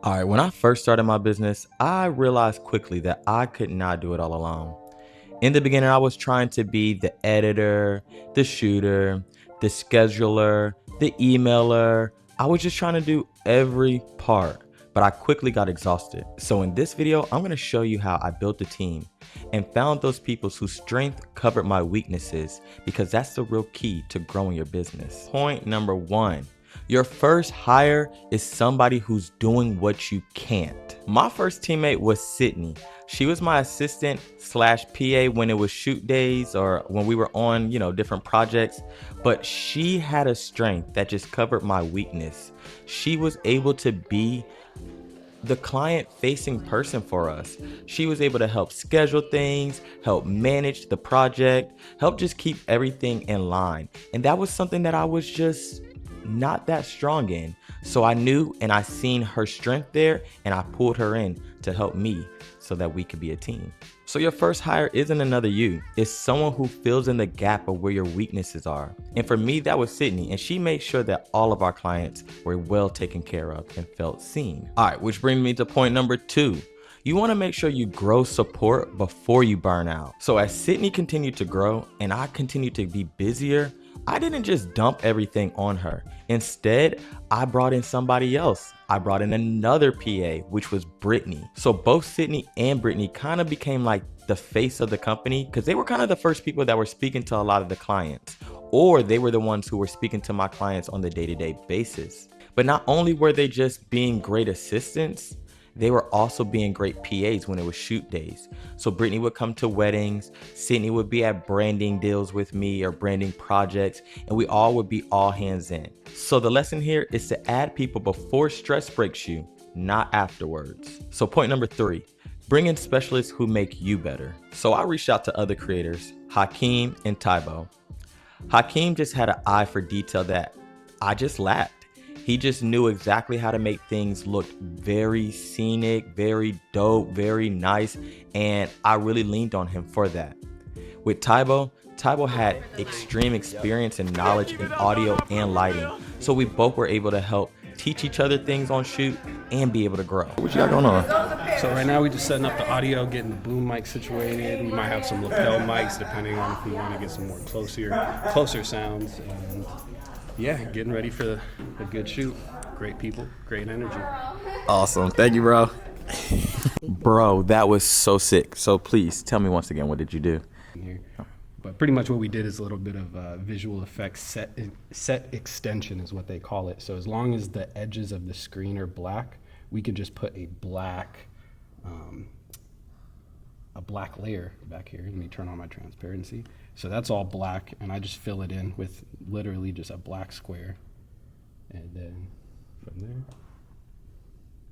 All right, when I first started my business, I realized quickly that I could not do it all alone. In the beginning, I was trying to be the editor, the shooter, the scheduler, the emailer. I was just trying to do every part, but I quickly got exhausted. So in this video, I'm gonna show you how I built a team and found those people whose strength covered my weaknesses, because that's the real key to growing your business. Point number one. Your first hire is somebody who's doing what you can't. My first teammate was Sydney. She was my assistant slash PA when it was shoot days or when we were on, different projects, but she had a strength that just covered my weakness. She was able to be the client facing person for us. She was able to help schedule things, help manage the project, help just keep everything in line. And that was something that I was just not that strong in. So I knew and I seen her strength there, and I pulled her in to help me so that we could be a team. So your first hire isn't another you. It's someone who fills in the gap of where your weaknesses are. And for me, that was Sydney, and she made sure that all of our clients were well taken care of and felt seen. All right, which brings me to point number two. You want to make sure you grow support before you burn out. So as Sydney continued to grow and I continued to be busier, I didn't just dump everything on her. Instead, I brought in somebody else. I brought in another PA, which was Brittany. So both Sydney and Brittany kind of became like the face of the company, because they were kind of the first people that were speaking to a lot of the clients, or they were the ones who were speaking to my clients on the day-to-day basis. But not only were they just being great assistants, they were also being great PAs when it was shoot days. So Brittany would come to weddings, Sydney would be at branding deals with me or branding projects, and we all would be all hands in. So the lesson here is to add people before stress breaks you, not afterwards. So point number three, bring in specialists who make you better. So I reached out to other creators, Hakeem and Tybo. Hakeem just had an eye for detail that I just lacked. He just knew exactly how to make things look very scenic, very dope, very nice, and I really leaned on him for that. With Tybo had extreme experience and knowledge in audio and lighting, so we both were able to help teach each other things on shoot and be able to grow. What you got going on? So right now we're just setting up the audio, getting the boom mic situated. We might have some lapel mics depending on if we want to get some more closer sounds. And yeah, getting ready for a good shoot. Great people, great energy. Awesome. Thank you, bro. Bro, that was so sick. So please tell me once again, what did you do? Here. But pretty much what we did is a little bit of visual effects set extension is what they call it. So as long as the edges of the screen are black, we could just put a black layer back here. Let me turn on my transparency. So that's all black, and I just fill it in with literally just a black square. And then from there,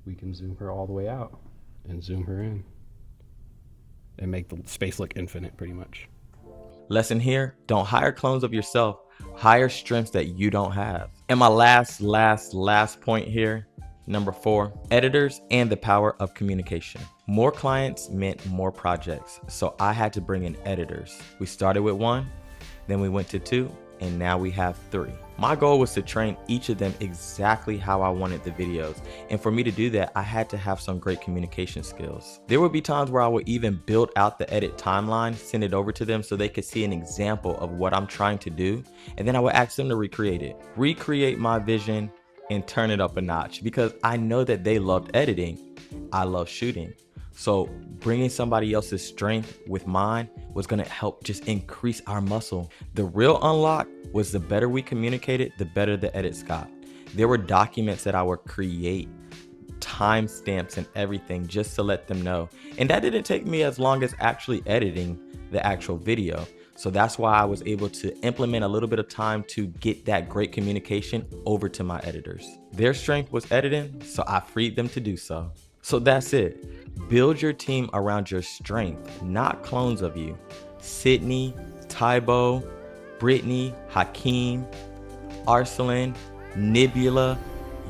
we can zoom her all the way out and zoom her in and make the space look infinite pretty much. Lesson here, don't hire clones of yourself, hire strengths that you don't have. And my last point here, number 4, editors and the power of communication. More clients meant more projects, so I had to bring in editors. We started with 1, then we went to 2, and now we have 3. My goal was to train each of them exactly how I wanted the videos, and for me to do that, I had to have some great communication skills. There would be times where I would even build out the edit timeline, send it over to them so they could see an example of what I'm trying to do, and then I would ask them to recreate it. Recreate my vision and turn it up a notch, because I know that they loved editing, I love shooting. So bringing somebody else's strength with mine was gonna help just increase our muscle. The real unlock was the better we communicated, the better the edits got. There were documents that I would create, timestamps and everything just to let them know. And that didn't take me as long as actually editing the actual video. So that's why I was able to implement a little bit of time to get that great communication over to my editors. Their strength was editing, so I freed them to do so. So that's it. Build your team around your strength, not clones of you. Sydney, Tybo, Brittany, Hakeem, Arsalan, Nibula,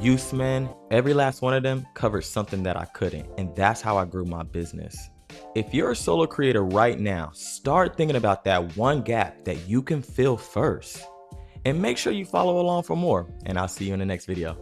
Usman, every last one of them covered something that I couldn't, and that's how I grew my business. If you're a solo creator right now, start thinking about that one gap that you can fill first. And make sure you follow along for more, and I'll see you in the next video.